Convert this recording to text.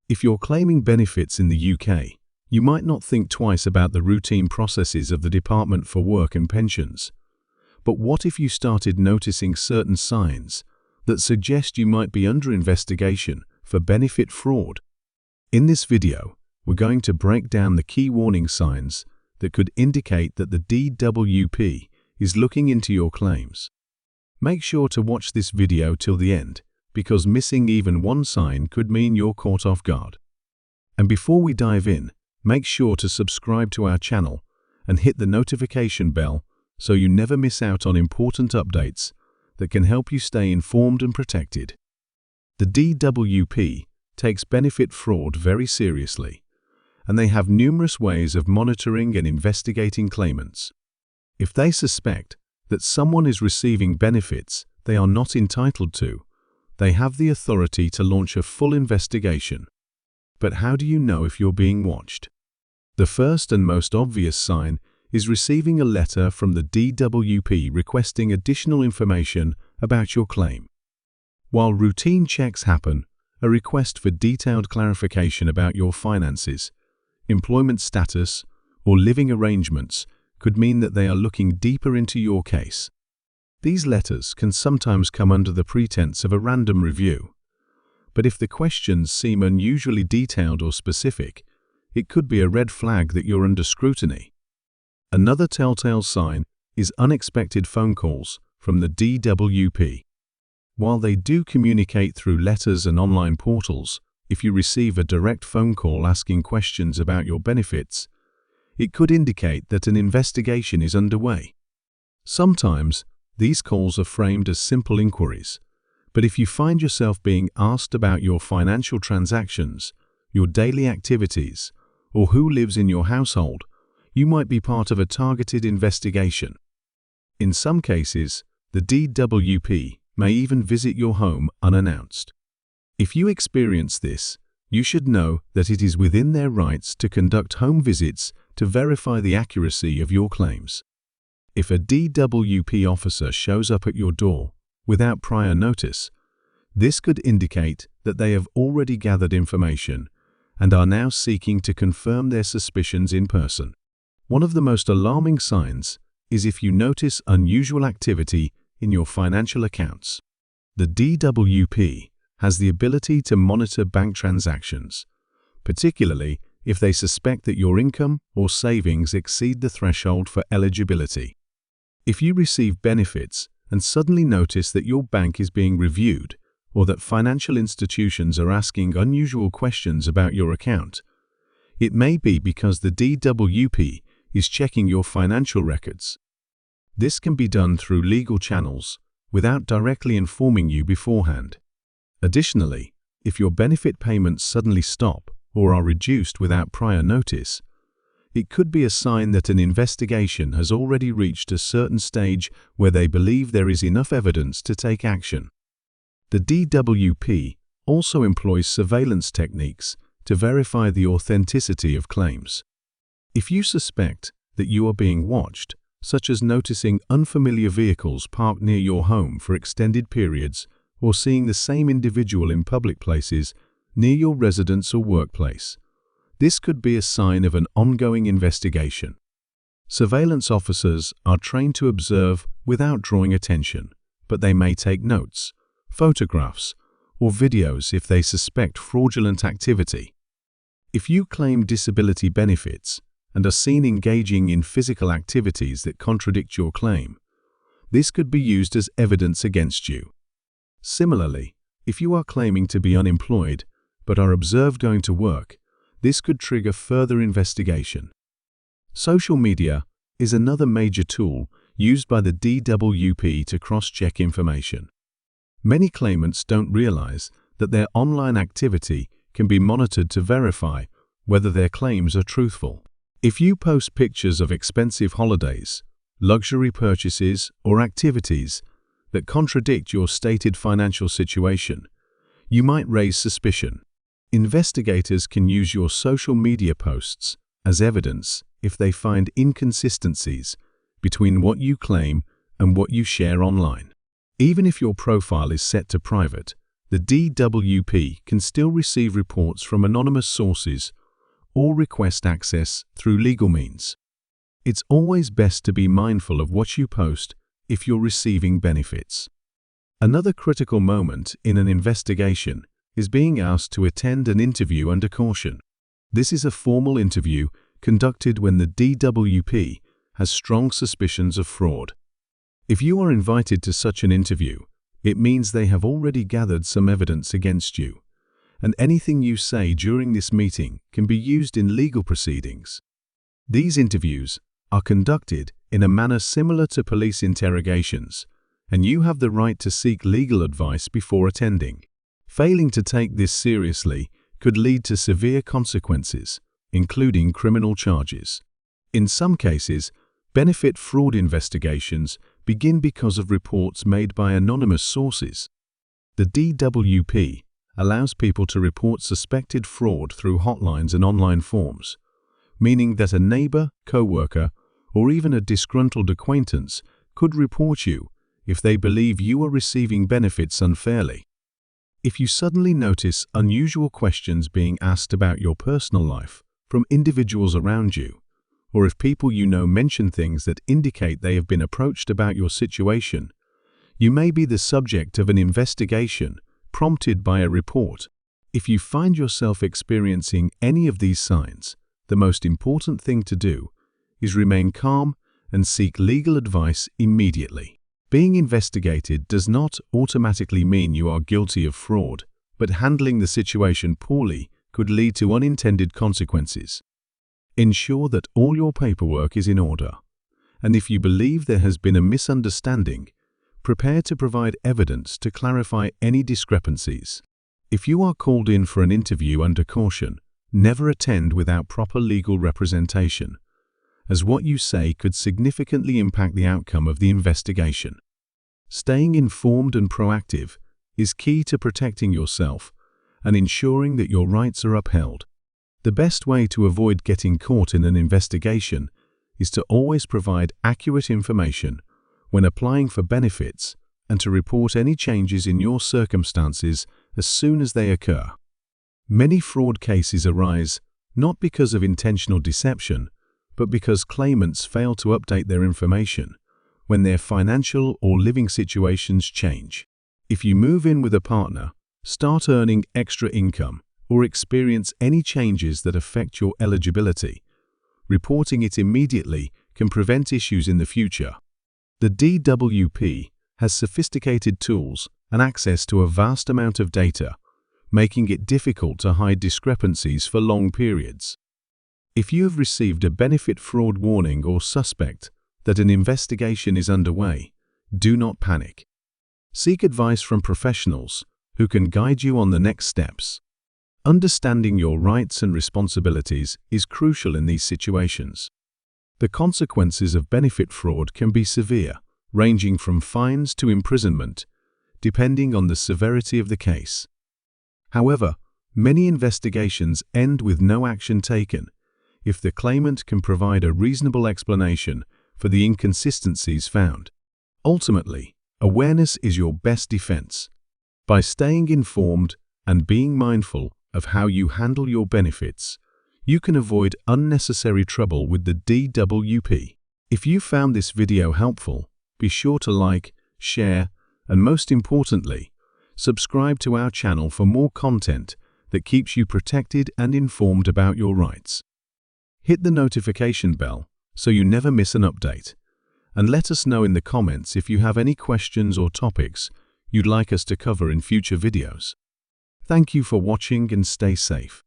If you're claiming benefits in the UK, you might not think twice about the routine processes of the Department for Work and Pensions. But what if you started noticing certain signs that suggest you might be under investigation for benefit fraud? In this video, we're going to break down the key warning signs that could indicate that the DWP is looking into your claims. Make sure to watch this video till the end, because missing even one sign could mean you're caught off guard. And before we dive in, make sure to subscribe to our channel and hit the notification bell so you never miss out on important updates that can help you stay informed and protected. The DWP takes benefit fraud very seriously, and they have numerous ways of monitoring and investigating claimants. If they suspect that someone is receiving benefits they are not entitled to, they have the authority to launch a full investigation. But how do you know if you're being watched? The first and most obvious sign is receiving a letter from the DWP requesting additional information about your claim. While routine checks happen, a request for detailed clarification about your finances, employment status, or living arrangements could mean that they are looking deeper into your case. These letters can sometimes come under the pretense of a random review, but if the questions seem unusually detailed or specific, it could be a red flag that you're under scrutiny. Another telltale sign is unexpected phone calls from the DWP. While they do communicate through letters and online portals, if you receive a direct phone call asking questions about your benefits, it could indicate that an investigation is underway. Sometimes, these calls are framed as simple inquiries, but if you find yourself being asked about your financial transactions, your daily activities, or who lives in your household, you might be part of a targeted investigation. In some cases, the DWP may even visit your home unannounced. If you experience this, you should know that it is within their rights to conduct home visits to verify the accuracy of your claims. If a DWP officer shows up at your door without prior notice, this could indicate that they have already gathered information and are now seeking to confirm their suspicions in person. One of the most alarming signs is if you notice unusual activity in your financial accounts. The DWP has the ability to monitor bank transactions, particularly if they suspect that your income or savings exceed the threshold for eligibility. If you receive benefits and suddenly notice that your bank is being reviewed or that financial institutions are asking unusual questions about your account, it may be because the DWP is checking your financial records. This can be done through legal channels without directly informing you beforehand. Additionally, if your benefit payments suddenly stop or are reduced without prior notice, it could be a sign that an investigation has already reached a certain stage where they believe there is enough evidence to take action. The DWP also employs surveillance techniques to verify the authenticity of claims. If you suspect that you are being watched, such as noticing unfamiliar vehicles parked near your home for extended periods or seeing the same individual in public places near your residence or workplace, this could be a sign of an ongoing investigation. Surveillance officers are trained to observe without drawing attention, but they may take notes, photographs, or videos if they suspect fraudulent activity. If you claim disability benefits and are seen engaging in physical activities that contradict your claim, this could be used as evidence against you. Similarly, if you are claiming to be unemployed but are observed going to work, this could trigger further investigation. Social media is another major tool used by the DWP to cross-check information. Many claimants don't realize that their online activity can be monitored to verify whether their claims are truthful. If you post pictures of expensive holidays, luxury purchases, or activities that contradict your stated financial situation, you might raise suspicion. Investigators can use your social media posts as evidence if they find inconsistencies between what you claim and what you share online. Even if your profile is set to private, the DWP can still receive reports from anonymous sources or request access through legal means. It's always best to be mindful of what you post if you're receiving benefits. Another critical moment in an investigation is being asked to attend an interview under caution. This is a formal interview conducted when the DWP has strong suspicions of fraud. If you are invited to such an interview, it means they have already gathered some evidence against you, and anything you say during this meeting can be used in legal proceedings. These interviews are conducted in a manner similar to police interrogations, and you have the right to seek legal advice before attending. Failing to take this seriously could lead to severe consequences, including criminal charges. In some cases, benefit fraud investigations begin because of reports made by anonymous sources. The DWP allows people to report suspected fraud through hotlines and online forms, meaning that a neighbor, co-worker, or even a disgruntled acquaintance could report you if they believe you are receiving benefits unfairly. If you suddenly notice unusual questions being asked about your personal life from individuals around you, or if people you know mention things that indicate they have been approached about your situation, you may be the subject of an investigation prompted by a report. If you find yourself experiencing any of these signs, the most important thing to do is remain calm and seek legal advice immediately. Being investigated does not automatically mean you are guilty of fraud, but handling the situation poorly could lead to unintended consequences. Ensure that all your paperwork is in order, and if you believe there has been a misunderstanding, prepare to provide evidence to clarify any discrepancies. If you are called in for an interview under caution, never attend without proper legal representation, as what you say could significantly impact the outcome of the investigation. Staying informed and proactive is key to protecting yourself and ensuring that your rights are upheld. The best way to avoid getting caught in an investigation is to always provide accurate information when applying for benefits and to report any changes in your circumstances as soon as they occur. Many fraud cases arise not because of intentional deception, but because claimants fail to update their information when their financial or living situations change. If you move in with a partner, start earning extra income, or experience any changes that affect your eligibility, reporting it immediately can prevent issues in the future. The DWP has sophisticated tools and access to a vast amount of data, making it difficult to hide discrepancies for long periods. If you have received a benefit fraud warning or suspect that an investigation is underway, do not panic. Seek advice from professionals who can guide you on the next steps. Understanding your rights and responsibilities is crucial in these situations. The consequences of benefit fraud can be severe, ranging from fines to imprisonment, depending on the severity of the case. However, many investigations end with no action taken if the claimant can provide a reasonable explanation for the inconsistencies found. Ultimately, awareness is your best defense. By staying informed and being mindful of how you handle your benefits, you can avoid unnecessary trouble with the DWP. If you found this video helpful, be sure to like, share, and most importantly, subscribe to our channel for more content that keeps you protected and informed about your rights. Hit the notification bell so you never miss an update, and let us know in the comments if you have any questions or topics you'd like us to cover in future videos. Thank you for watching and stay safe.